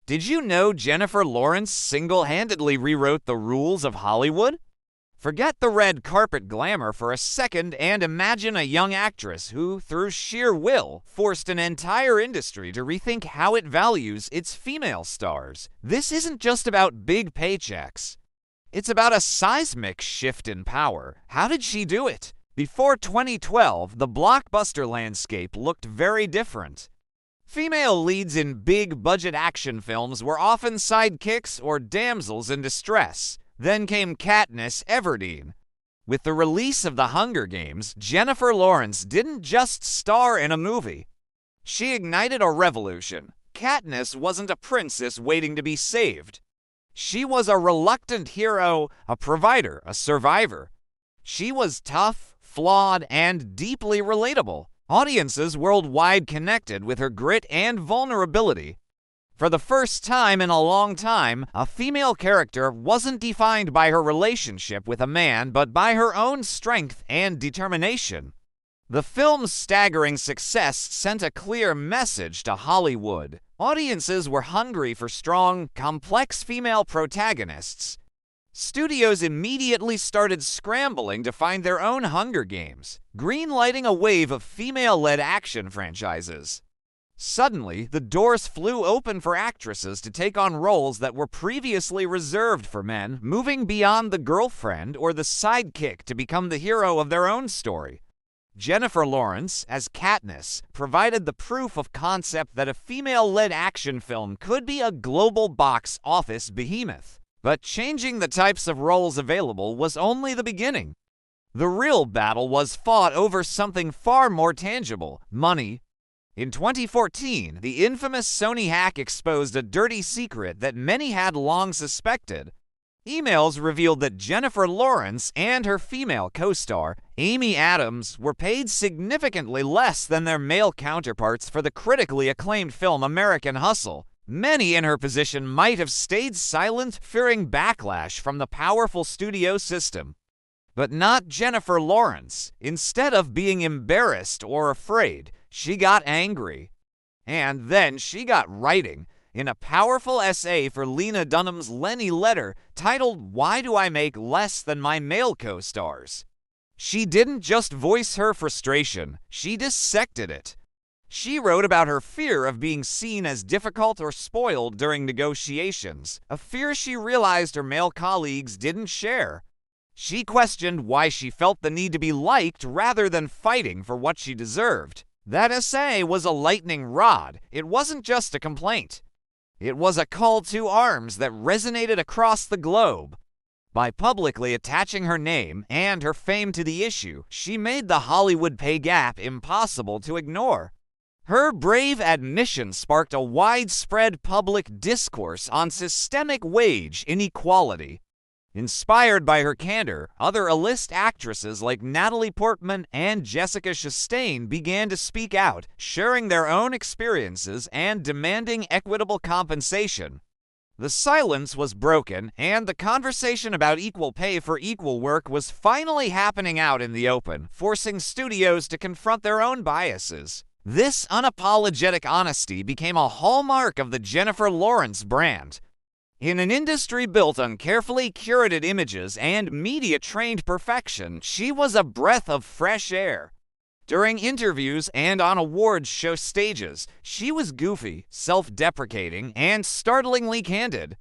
Did you know Jennifer Lawrence single-handedly rewrote the rules of Hollywood? Forget the red carpet glamour for a second and imagine a young actress who, through sheer will, forced an entire industry to rethink how it values its female stars. This isn't just about big paychecks. It's about a seismic shift in power. How did she do it? Before 2012, the blockbuster landscape looked very different. Female leads in big-budget action films were often sidekicks or damsels in distress. Then came Katniss Everdeen. With the release of The Hunger Games, Jennifer Lawrence didn't just star in a movie. She ignited a revolution. Katniss wasn't a princess waiting to be saved. She was a reluctant hero, a provider, a survivor. She was tough, flawed, and deeply relatable. Audiences worldwide connected with her grit and vulnerability. For the first time in a long time, a female character wasn't defined by her relationship with a man, but by her own strength and determination. The film's staggering success sent a clear message to Hollywood. Audiences were hungry for strong, complex female protagonists. Studios immediately started scrambling to find their own Hunger Games, greenlighting a wave of female-led action franchises. Suddenly, the doors flew open for actresses to take on roles that were previously reserved for men, moving beyond the girlfriend or the sidekick to become the hero of their own story. Jennifer Lawrence, as Katniss, provided the proof of concept that a female-led action film could be a global box office behemoth. But changing the types of roles available was only the beginning. The real battle was fought over something far more tangible: money. In 2014, the infamous Sony hack exposed a dirty secret that many had long suspected. Emails revealed that Jennifer Lawrence and her female co-star, Amy Adams, were paid significantly less than their male counterparts for the critically acclaimed film American Hustle. Many in her position might have stayed silent, fearing backlash from the powerful studio system. But not Jennifer Lawrence. Instead of being embarrassed or afraid, she got angry. And then she got writing. In a powerful essay for Lena Dunham's Lenny letter titled "Why Do I Make Less Than My Male Co-Stars?" She didn't just voice her frustration, she dissected it. She wrote about her fear of being seen as difficult or spoiled during negotiations, a fear she realized her male colleagues didn't share. She questioned why she felt the need to be liked rather than fighting for what she deserved. That essay was a lightning rod. It wasn't just a complaint. It was a call to arms that resonated across the globe. By publicly attaching her name and her fame to the issue, she made the Hollywood pay gap impossible to ignore. Her brave admission sparked a widespread public discourse on systemic wage inequality. Inspired by her candor, other A-list actresses like Natalie Portman and Jessica Chastain began to speak out, sharing their own experiences and demanding equitable compensation. The silence was broken, and the conversation about equal pay for equal work was finally happening out in the open, forcing studios to confront their own biases. This unapologetic honesty became a hallmark of the Jennifer Lawrence brand. In an industry built on carefully curated images and media-trained perfection, she was a breath of fresh air. During interviews and on awards show stages, she was goofy, self-deprecating, and startlingly candid.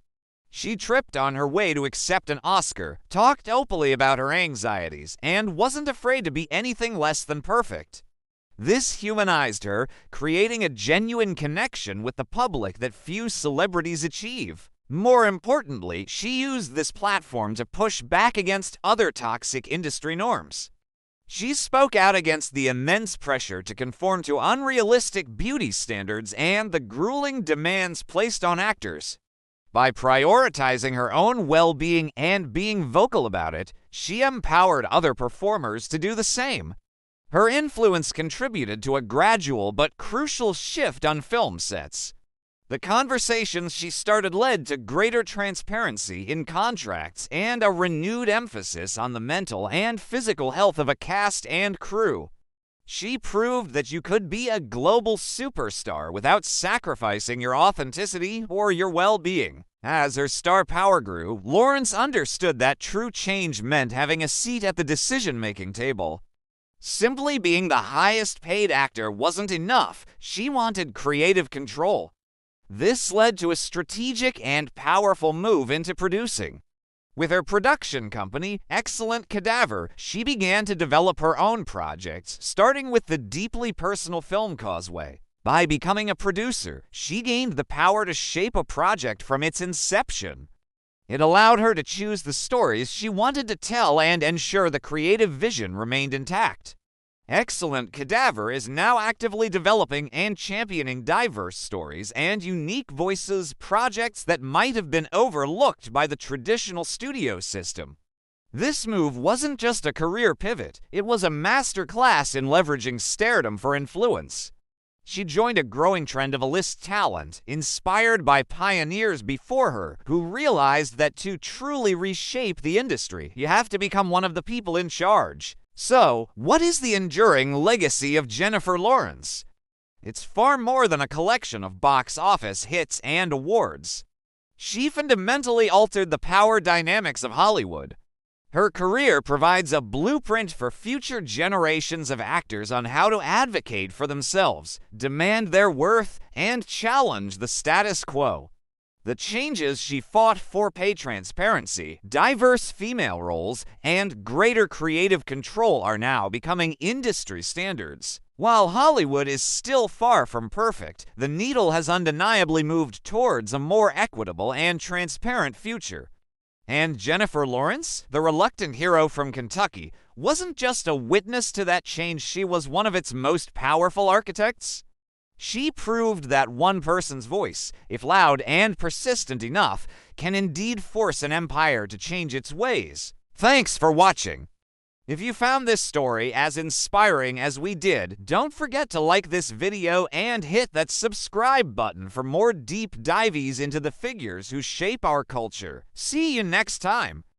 She tripped on her way to accept an Oscar, talked openly about her anxieties, and wasn't afraid to be anything less than perfect. This humanized her, creating a genuine connection with the public that few celebrities achieve. More importantly, she used this platform to push back against other toxic industry norms. She spoke out against the immense pressure to conform to unrealistic beauty standards and the grueling demands placed on actors. By prioritizing her own well-being and being vocal about it, she empowered other performers to do the same. Her influence contributed to a gradual but crucial shift on film sets. The conversations she started led to greater transparency in contracts and a renewed emphasis on the mental and physical health of a cast and crew. She proved that you could be a global superstar without sacrificing your authenticity or your well-being. As her star power grew, Lawrence understood that true change meant having a seat at the decision-making table. Simply being the highest-paid actor wasn't enough. She wanted creative control. This led to a strategic and powerful move into producing. With her production company, Excellent Cadaver, she began to develop her own projects, starting with the deeply personal film Causeway. By becoming a producer, she gained the power to shape a project from its inception. It allowed her to choose the stories she wanted to tell and ensure the creative vision remained intact. Excellent Cadaver is now actively developing and championing diverse stories and unique voices, projects that might have been overlooked by the traditional studio system. This move wasn't just a career pivot, it was a masterclass in leveraging stardom for influence. She joined a growing trend of A-list talent, inspired by pioneers before her who realized that to truly reshape the industry, you have to become one of the people in charge. So, what is the enduring legacy of Jennifer Lawrence? It's far more than a collection of box office hits and awards. She fundamentally altered the power dynamics of Hollywood. Her career provides a blueprint for future generations of actors on how to advocate for themselves, demand their worth, and challenge the status quo. The changes she fought for: pay transparency, diverse female roles, and greater creative control are now becoming industry standards. While Hollywood is still far from perfect, the needle has undeniably moved towards a more equitable and transparent future. And Jennifer Lawrence, the reluctant hero from Kentucky, wasn't just a witness to that change, she was one of its most powerful architects. She proved that one person's voice, if loud and persistent enough, can indeed force an empire to change its ways. Thanks for watching. If you found this story as inspiring as we did, don't forget to like this video and hit that subscribe button for more deep dives into the figures who shape our culture. See you next time.